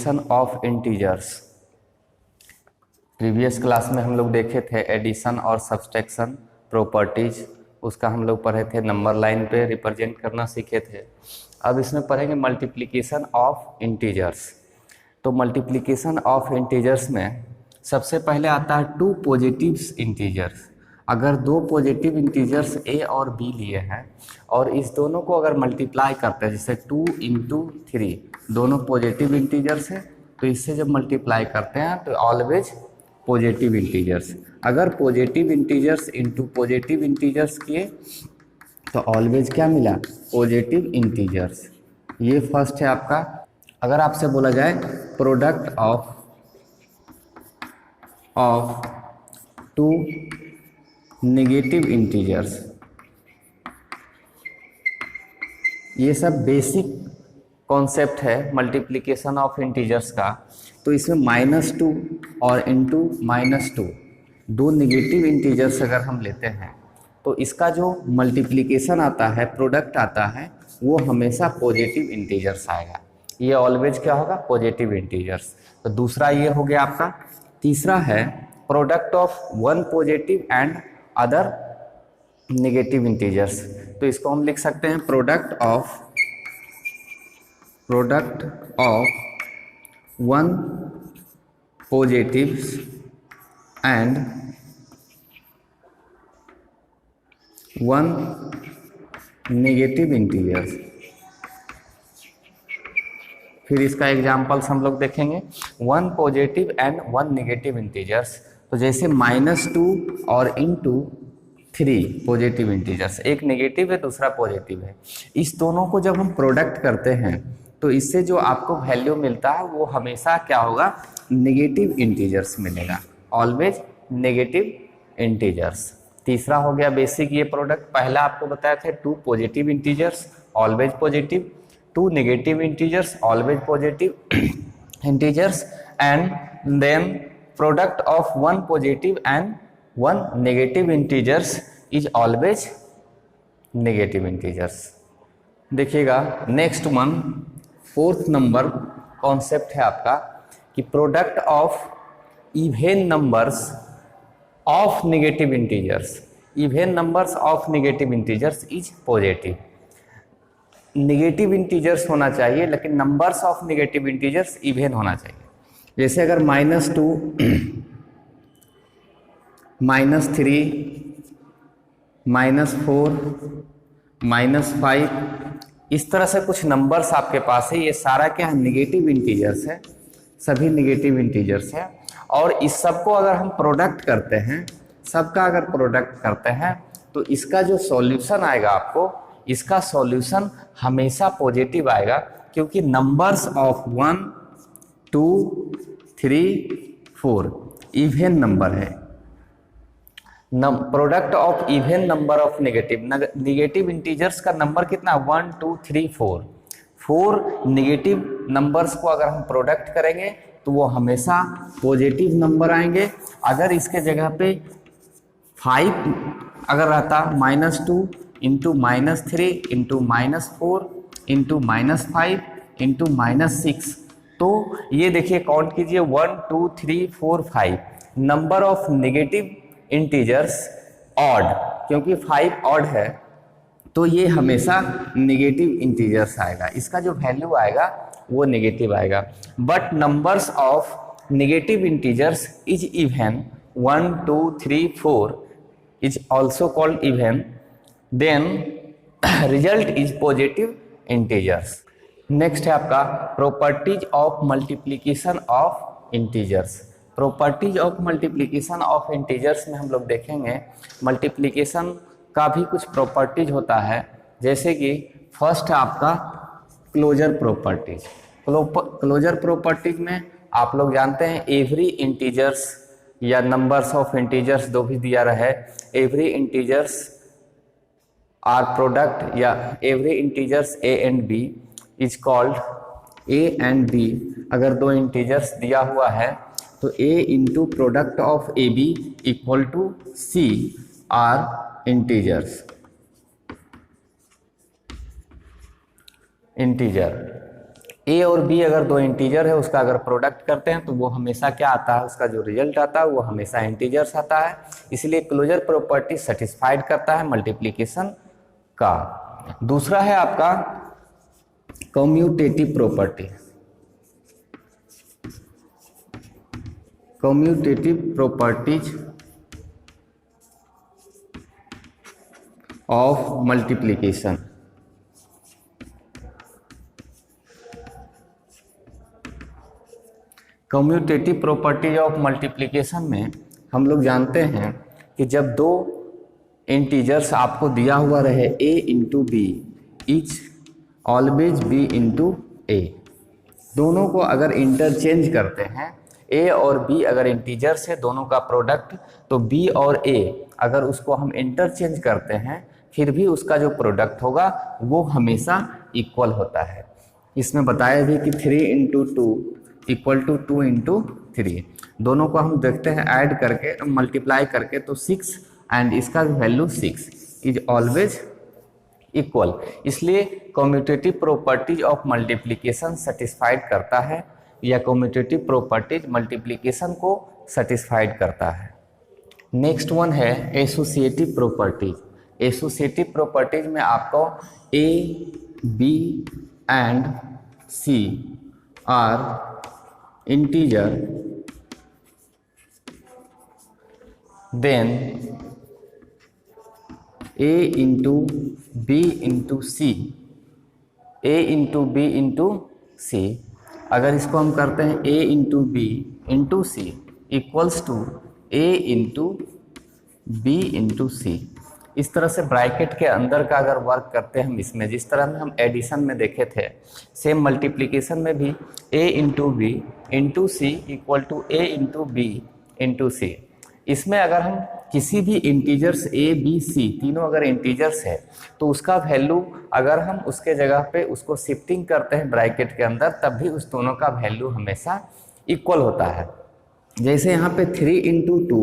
Multiplication of integers. Previous class में हम लोग देखे थे एडिशन और सब्सट्रैक्शन प्रॉपर्टीज, उसका हम लोग पढ़े थे, नंबर लाइन पे रिप्रेजेंट करना सीखे थे। अब इसमें पढ़ेंगे मल्टीप्लिकेशन ऑफ इंटीजर्स। तो मल्टीप्लिकेशन ऑफ इंटीजर्स में सबसे पहले आता है टू पॉजिटिव इंटीजर्स। अगर दो पॉजिटिव इंटीजर्स ए और बी लिए हैं और इस दोनों को अगर मल्टीप्लाई करते हैं, जैसे 2 इंटू 3 दोनों पॉजिटिव इंटीजर्स हैं, तो इससे जब मल्टीप्लाई करते हैं तो ऑलवेज पॉजिटिव इंटीजर्स। अगर positive integers into positive integers किए तो ऑलवेज क्या मिला? Positive integers. ये फर्स्ट है आपका। अगर आपसे बोला जाए product of two negative integers, ये सब बेसिक कॉन्सेप्ट है मल्टीप्लिकेशन ऑफ इंटीजर्स का। तो इसमें -2 और इंटू -2 दो नेगेटिव इंटीजर्स अगर हम लेते हैं तो इसका जो मल्टीप्लिकेशन आता है, प्रोडक्ट आता है, वो हमेशा पॉजिटिव इंटीजर्स आएगा। ये ऑलवेज क्या होगा? Positive integers. तो दूसरा ये हो गया आपका। तीसरा है product of one positive and other negative integers. तो इसको हम लिख सकते हैं product of one positive and one negative integers. फिर इसका एग्जांपल्स हम लोग देखेंगे। One positive and one negative integers, तो जैसे -2 और इंटू 3 पॉजिटिव इंटीजर्स, एक नेगेटिव है दूसरा पॉजिटिव है। इस दोनों को जब हम प्रोडक्ट करते हैं तो इससे जो आपको वैल्यू मिलता है वो हमेशा क्या होगा? नेगेटिव इंटीजर्स मिलेगा, ऑलवेज नेगेटिव इंटीजर्स। तीसरा हो गया बेसिक ये प्रोडक्ट। पहला आपको बताया था two positive integers always positive, two negative integers always positive integers, and then product of one positive and one negative integers is always negative integers. देखिएगा next one, fourth number concept है आपका कि product of even numbers of negative integers. Even numbers of negative integers is positive. Negative integers होना चाहिए लेकिन numbers of negative integers even होना चाहिए। जैसे अगर -2 -3 -4 -5 इस तरह से कुछ नंबर्स आपके पास है, ये सारा क्या है? नेगेटिव इंटीजर्स है, सभी नेगेटिव इंटीजर्स है। और इस सब को अगर हम प्रोडक्ट करते हैं, सबका अगर प्रोडक्ट करते हैं तो इसका जो सॉल्यूशन आएगा आपको, इसका सॉल्यूशन हमेशा पॉजिटिव आएगा, क्योंकि नंबर्स ऑफ 1 2 3 4 इवन नंबर है। Product of even number of negative integers का नंबर कितना? 1 2 3 4 नेगेटिव नंबर्स को अगर हम प्रोडक्ट करेंगे तो वो हमेशा पॉजिटिव नंबर आएंगे। अगर इसके जगह पे 5 अगर रहता, -2 इंटू -3 इंटू -4 इंटू -5 इंटू -6, तो ये देखिए काउंट कीजिए 1 2 3 4 5 number of negative integers odd, क्योंकि 5 ऑड है तो ये हमेशा नेगेटिव इंटीजर्स आएगा, इसका जो वैल्यू आएगा वो नेगेटिव आएगा। But numbers of negative integers is even, 1 2 3 4 is also called even, then result is positive integers. Next है आपका properties of multiplication of integers. Properties of multiplication of integers में हम लोग देखेंगे मल्टीप्लिकेशन का भी कुछ प्रॉपर्टीज होता है, जैसे कि फर्स्ट है आपका क्लोजर प्रॉपर्टीज। क्लोजर प्रॉपर्टीज में आप लोग जानते हैं एवरी इंटीजर्स या नंबर्स ऑफ इंटीजर्स जो भी दिया रहे, एवरी इंटीजर्स आर प्रोडक्ट या every integers A and B is called A and B. अगर दो इंटीजर्स दिया हुआ है तो a into product of A B equal to C are integers. Integer A और बी अगर दो इंटीजर है उसका अगर प्रोडक्ट करते हैं तो वो हमेशा क्या आता है, उसका जो रिजल्ट आता है वो हमेशा इंटीजर्स आता है। इसलिए क्लोजर प्रॉपर्टी सेटिस्फाइड करता है मल्टीप्लिकेशन का। दूसरा है आपका commutative property. Commutative properties of multiplication. Commutative properties of multiplication में हम लोग जानते हैं कि जब दो इंटीजर्स आपको दिया हुआ रहे a into B each always b into A, दोनों को अगर इंटरचेंज करते हैं, a और b अगर इंटीजर्स है दोनों का प्रोडक्ट, तो b और a अगर उसको हम इंटरचेंज करते हैं फिर भी उसका जो प्रोडक्ट होगा वो हमेशा इक्वल होता है। इसमें बताया भी कि 3 into two equal to 2 into 3, दोनों को हम देखते हैं ऐड करके मल्टीप्लाई करके तो 6 एंड इसका वैल्यू 6 इज ऑलवेज इक्वल। इसलिए commutative properties of multiplication satisfied करता है, या कम्यूटेटिव प्रॉपर्टीज मल्टीप्लिकेशन को सेटिस्फाइड करता है। नेक्स्ट वन है एसोसिएटिव प्रॉपर्टीज। एसोसिएटिव प्रॉपर्टीज में आपको a b and c are integer, then a into b into c, a into b into c, अगर इसको हम करते हैं a into b into c equals to a into b into c। इस तरह से ब्रैकेट के अंदर का अगर वर्क करते हैं हम इसमें, जिस तरह में हम एडिशन में देखे थे, सेम मल्टीप्लिकेशन में भी a into B into C equal to a into B into C. इसमें अगर हम किसी भी इंटीजर्स a b c तीनों अगर इंटीजर्स है तो उसका वैल्यू अगर हम उसके जगह पे उसको शिफ्टिंग करते हैं ब्रैकेट के अंदर, तब भी उस दोनों का वैल्यू हमेशा इक्वल होता है। जैसे यहाँ पे 3 इंटू टू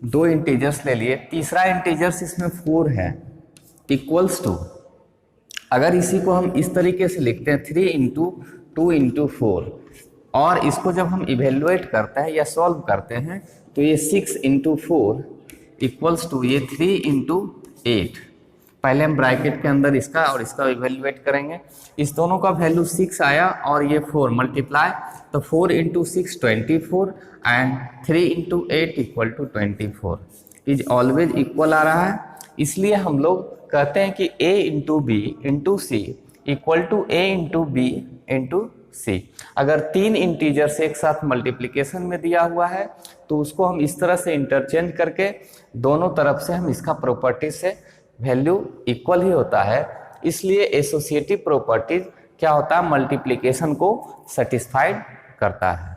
दो इंटीजर्स ले लिए, तीसरा इंटीजर्स इसमें 4 है इक्वल्स टू, अगर इसी को हम इस तरीके से लिखते हैं 3 इंटू टू इंटू 4, और इसको जब हम इवेल्युएट करते हैं या सॉल्व करते हैं तो ये 6 इंटू 4 इक्वल्स टू ये 3 इंटू 8। पहले हम ब्रैकेट के अंदर इसका और इसका इवेल्युएट करेंगे, इस दोनों का वैल्यू 6 आया और ये 4 मल्टीप्लाई, तो 4 into 6 24 and 3 into 8 equal to 24 is always equal आ रहा है। इसलिए हम लोग कहते हैं कि a into B into C equal to a into B into C. अगर तीन इंटीजर्स एक साथ मल्टीप्लिकेशन में दिया हुआ है तो उसको हम इस तरह से इंटरचेंज करके दोनों तरफ से हम इसका प्रॉपर्टी से वैल्यू इक्वल ही होता है। इसलिए एसोसिएटिव प्रॉपर्टीज क्या होता है, मल्टीप्लिकेशन को सेटिस्फाइड करता है।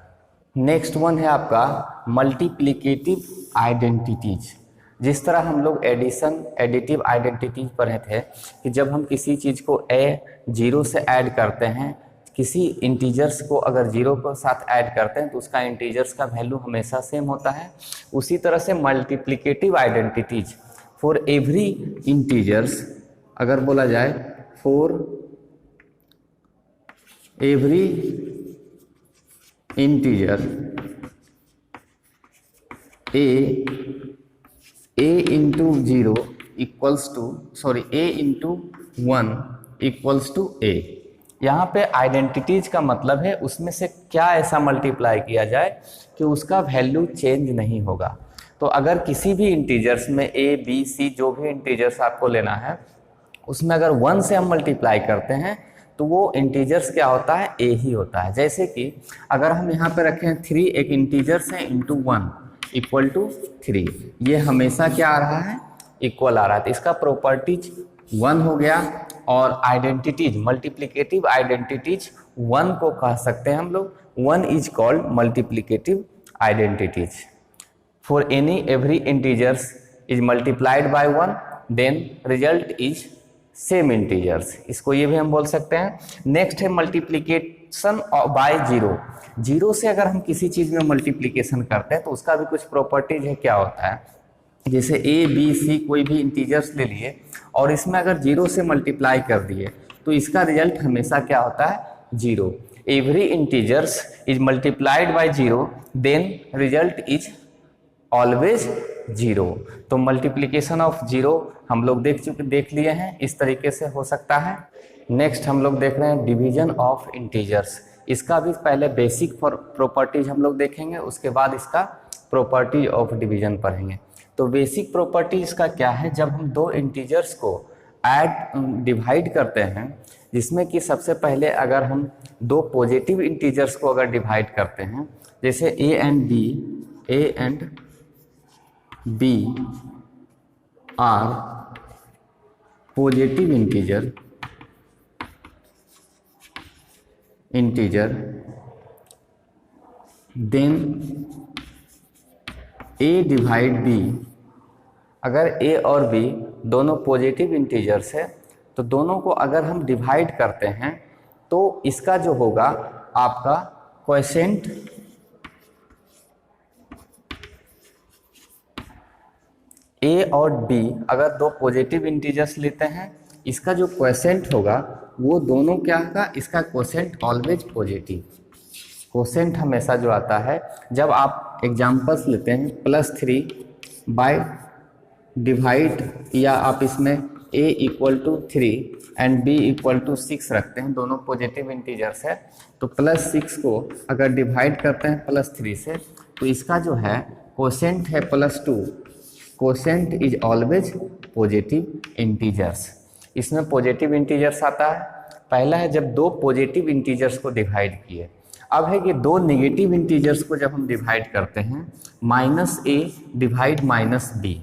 नेक्स्ट वन है आपका मल्टीप्लिकेटिव आइडेंटिटीज। जिस तरह हम लोग एडिटिव आइडेंटिटीज पढ़े थे कि जब हम किसी चीज़ को जीरो से ऐड करते हैं, किसी इंटीजर्स को अगर जीरो के साथ ऐड करते हैं तो उसका इंटीजर्स का वैल्यू हमेशा सेम होता है। उसी तरह से multiplicative identities for every integers, अगर बोला जाए for every integer a into zero equals to a into 1 equals to a। यहाँ पे आइडेंटिटीज का मतलब है उसमें से क्या ऐसा मल्टीप्लाई किया जाए कि उसका वैल्यू चेंज नहीं होगा। तो अगर किसी भी इंटीजर्स में a b c जो भी इंटीजर्स आपको लेना है उसमें अगर 1 से हम मल्टीप्लाई करते हैं तो वो इंटीजर्स क्या होता है, a ही होता है। जैसे कि अगर हम यहाँ पे रखें 3, एक इंटीजर्स है इंटू 1 इक्वल टू 3, ये हमेशा क्या आ रहा है, इक्वल आ रहा है। तो इसका प्रॉपर्टीज 1 हो गया और आइडेंटिटीज मल्टीप्लिकेटिव आइडेंटिटीज 1 को कह सकते हैं हम लोग, 1 is called multiplicative identities. For any every integers is multiplied by 1 then result is same integers, इसको ये भी हम बोल सकते हैं। नेक्स्ट है मल्टीप्लिकेशन बाय जीरो। जीरो से अगर हम किसी चीज़ में मल्टीप्लिकेशन करते हैं तो उसका भी कुछ प्रॉपर्टीज है, क्या होता है, जैसे a b c कोई भी इंटीजर्स ले लिए और इसमें अगर जीरो से मल्टीप्लाई कर दिए तो इसका रिजल्ट हमेशा क्या होता है, zero. Every integers is multiplied by zero then result is always zero. तो मल्टीप्लीकेशन ऑफ जीरो हम लोग देख लिए हैं, इस तरीके से हो सकता है। नेक्स्ट हम लोग देख रहे हैं डिवीजन ऑफ इंटीजर्स। इसका भी पहले बेसिक प्रॉपर्टीज हम लोग देखेंगे, उसके बाद इसका प्रॉपर्टी ऑफ डिवीजन पढ़ेंगे। तो बेसिक प्रॉपर्टी इसका क्या है, जब हम दो इंटीजर्स को डिवाइड करते हैं, जिसमें कि सबसे पहले अगर हम दो पॉजिटिव इंटीजर्स को अगर डिवाइड करते हैं, जैसे a and b are positive integer then a divide b. अगर ए और बी दोनों पॉजिटिव इंटीजर्स है तो दोनों को अगर हम डिवाइड करते हैं तो इसका जो होगा आपका क्वोशेंट ए और बी अगर दो पॉजिटिव इंटीजर्स लेते हैं, इसका जो क्वोशेंट होगा वो दोनों क्या होगा, इसका क्वोशेंट ऑलवेज पॉजिटिव। क्वोशेंट हमेशा जो आता है, जब आप एग्जांपल्स लेते हैं +3 बाय डिवाइड, या आप इसमें a = 3 एंड b = 6 रखते हैं, दोनों पॉजिटिव इंटीजर्स है, तो +6 को अगर डिवाइड करते हैं +3 से, तो इसका जो है क्वोशेंट है +2। Quotient is always positive integers. इसमें पॉजिटिव इंटीजर्स आता है। पहला है जब दो पॉजिटिव इंटीजर्स को डिवाइड किए। अब है कि दो नेगेटिव इंटीजर्स को जब हम डिवाइड करते हैं, -a डिवाइड -b।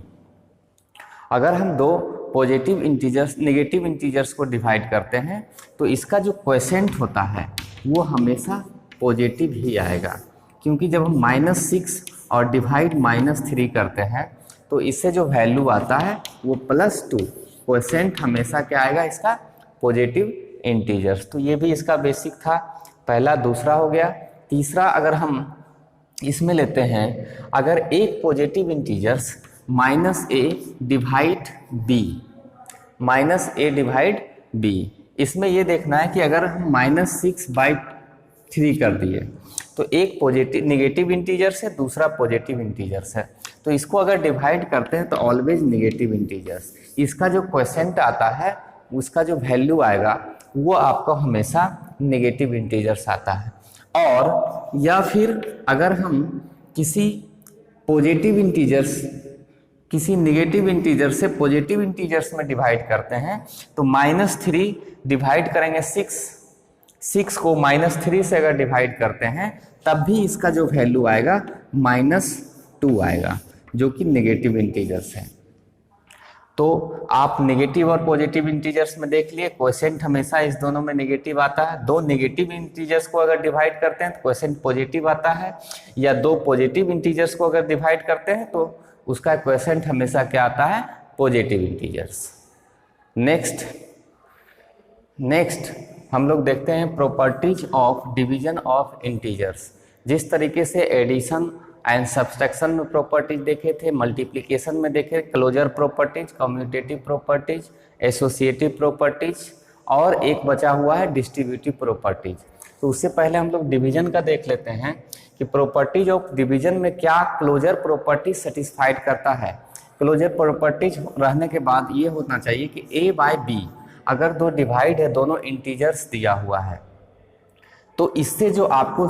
अगर हम दो पॉजिटिव इंटीजर्स नेगेटिव इंटीजर्स को डिवाइड करते हैं तो इसका जो क्वोशेंट होता है वो हमेशा पॉजिटिव ही आएगा, क्योंकि जब हम -6 और डिवाइड -3 करते हैं तो इससे जो वैल्यू आता है वो +2। क्वोशेंट हमेशा क्या आएगा, इसका पॉजिटिव इंटीजर्स। तो ये भी इसका बेसिक था, पहला। दूसरा हो गया। तीसरा अगर हम इसमें लेते हैं, अगर एक positive integers -a divide b, इसमें ये देखना है कि अगर हम -6/3 कर दिए तो एक पॉजिटिव नेगेटिव इंटीजर्स है, दूसरा पॉजिटिव इंटीजर्स है, तो इसको अगर डिवाइड करते हैं तो ऑलवेज नेगेटिव इंटीजर्स। इसका जो क्वोशेंट आता है, उसका जो वैल्यू आएगा वो आपको हमेशा नेगेटिव इंटीजर्स आता है। और या फिर अगर हम किसी नेगेटिव इंटीजर से पॉजिटिव इंटीजर्स में डिवाइड करते हैं तो -3 डिवाइड करेंगे 6 को -3 से अगर डिवाइड करते हैं तब भी इसका जो वैल्यू आएगा -2 आएगा, जो कि नेगेटिव इंटीजर्स है। तो आप नेगेटिव और पॉजिटिव इंटीजर्स में देख लिए, क्वोशेंट हमेशा इस दोनों में नेगेटिव आता है। दो नेगेटिव इंटीजर्स को अगर डिवाइड करते हैं तो क्वोशेंट पॉजिटिव आता है, या दो पॉजिटिव इंटीजर्स को अगर डिवाइड करते हैं तो उसका क्वोशेंट हमेशा क्या आता है, पॉजिटिव इंटीजर्स। नेक्स्ट हम लोग देखते हैं properties of division of integers. जिस तरीके से एडिशन एंड सब्सट्रैक्शन में प्रॉपर्टीज देखे थे, मल्टीप्लिकेशन में देखे closure properties, commutative properties, associative properties, और एक बचा हुआ है डिस्ट्रीब्यूटिव प्रॉपर्टीज। तो उससे पहले हम लोग डिवीजन का देख लेते हैं कि प्रॉपर्टीज ऑफ डिवीजन में क्या क्लोजर प्रॉपर्टीज सेटिस्फाइड करता है। क्लोजर प्रॉपर्टीज रहने के बाद ये होना चाहिए कि a/b अगर दो डिवाइड है, दोनों इंटीजर्स दिया हुआ है, तो इससे जो आपको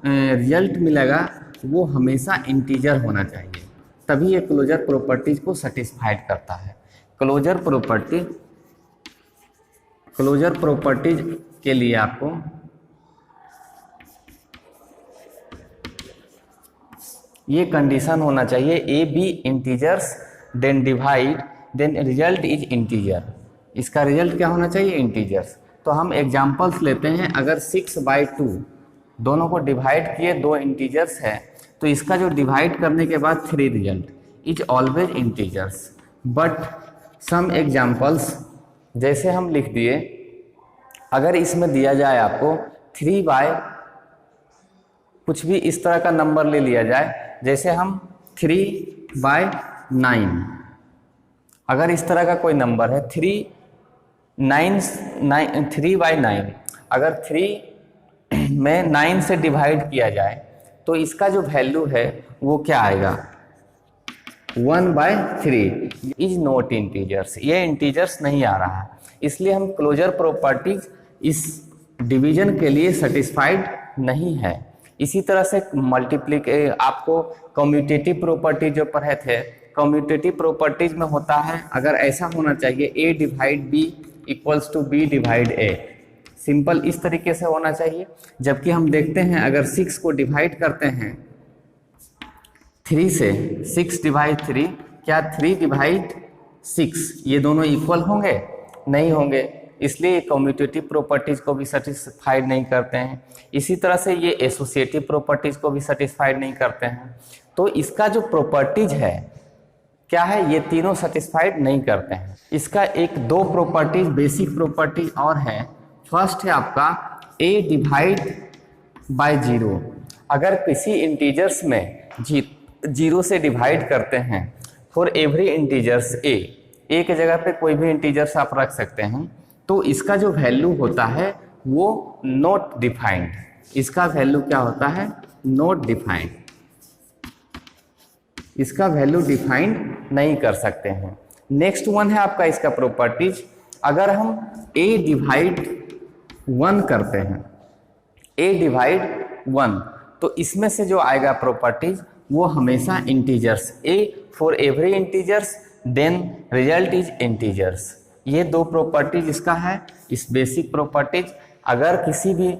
रिजल्ट मिलेगा वो हमेशा इंटीजर होना चाहिए, तभी ये क्लोजर प्रॉपर्टीज को सेटिस्फाइड करता है। क्लोजर प्रॉपर्टीज के लिए आपको ये कंडीशन होना चाहिए, a b integers then divide then result is integer. इसका रिजल्ट क्या होना चाहिए, इंटीजर्स। तो हम एग्जांपल्स लेते हैं, अगर 6/2 दोनों को डिवाइड किए, दो इंटीजर्स है, तो इसका जो डिवाइड करने के बाद 3 result is always integers. But some examples जैसे हम लिख दिए, अगर इसमें दिया जाए आपको 3/ कुछ भी इस तरह का नंबर ले लिया जाए, जैसे हम 3/9, अगर इस तरह का कोई नंबर है 3/9, अगर 3 में 9 से डिवाइड किया जाए तो इसका जो वैल्यू है वो क्या आएगा, 1/3 इज नॉट इंटीजर्स, ये इंटीजर्स नहीं आ रहा है, इसलिए हम क्लोजर प्रॉपर्टीज इस डिवीजन के लिए सेटिस्फाइड नहीं है। इसी तरह से आपको कम्यूटेटिव प्रॉपर्टीज जो पढ़े थे, कम्यूटेटिव प्रॉपर्टीज में होता है अगर ऐसा होना चाहिए a divide b equals to b divide a, simple इस तरीके से होना चाहिए। जबकि हम देखते हैं अगर 6 को डिवाइड करते हैं 3 से, 6 डिवाइड 3, क्या 3 डिवाइड 6 ये दोनों इक्वल होंगे? नहीं होंगे, इसलिए कम्यूटेटिव प्रॉपर्टीज को भी सेटिस्फाइड नहीं करते हैं। इसी तरह से ये एसोसिएटिव प्रॉपर्टीज को भी सेटिस्फाइड नहीं करते हैं। तो इसका जो प्रॉपर्टीज है क्या है, ये तीनों सेटिस्फाइड नहीं करते हैं। इसका एक दो प्रॉपर्टीज, बेसिक प्रॉपर्टीज और है। फर्स्ट है आपका a डिवाइड बाय 0। अगर किसी इंटीजर्स में 0 से डिवाइड करते हैं, फॉर एवरी इंटीजर्स a की जगह पे कोई भी इंटीजर्स आप रख सकते हैं, तो इसका जो वैल्यू होता है वो नॉट डिफाइंड। इसका वैल्यू क्या होता है? Not defined. इसका वैल्यू डिफाइंड नहीं कर सकते हैं। नेक्स्ट वन है आपका इसका प्रॉपर्टीज, अगर हम a डिवाइड 1 करते हैं, a डिवाइड 1, तो इसमें से जो आएगा प्रॉपर्टीज वो हमेशा integers, a for every integers then result is integers. ये दो प्रॉपर्टीज इसका है, इस बेसिक प्रॉपर्टीज। अगर किसी भी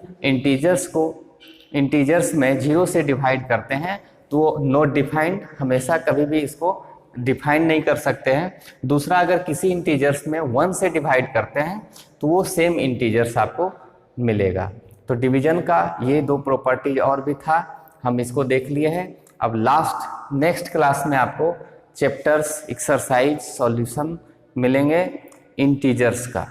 इंटीजर्स में 0 से डिवाइड करते हैं तो वो नॉट डिफाइंड, हमेशा कभी भी इसको डिफाइन नहीं कर सकते हैं। दूसरा, अगर किसी इंटीजर्स में 1 से डिवाइड करते हैं तो वो सेम इंटीजर्स आपको मिलेगा। तो डिवीजन का ये दो प्रॉपर्टीज और भी था, हम इसको देख लिए हैं। अब नेक्स्ट क्लास में आपको चैप्टर्स, एक्सरसाइज, सॉल्यूशन मिलेंगे इंटीजर्स का।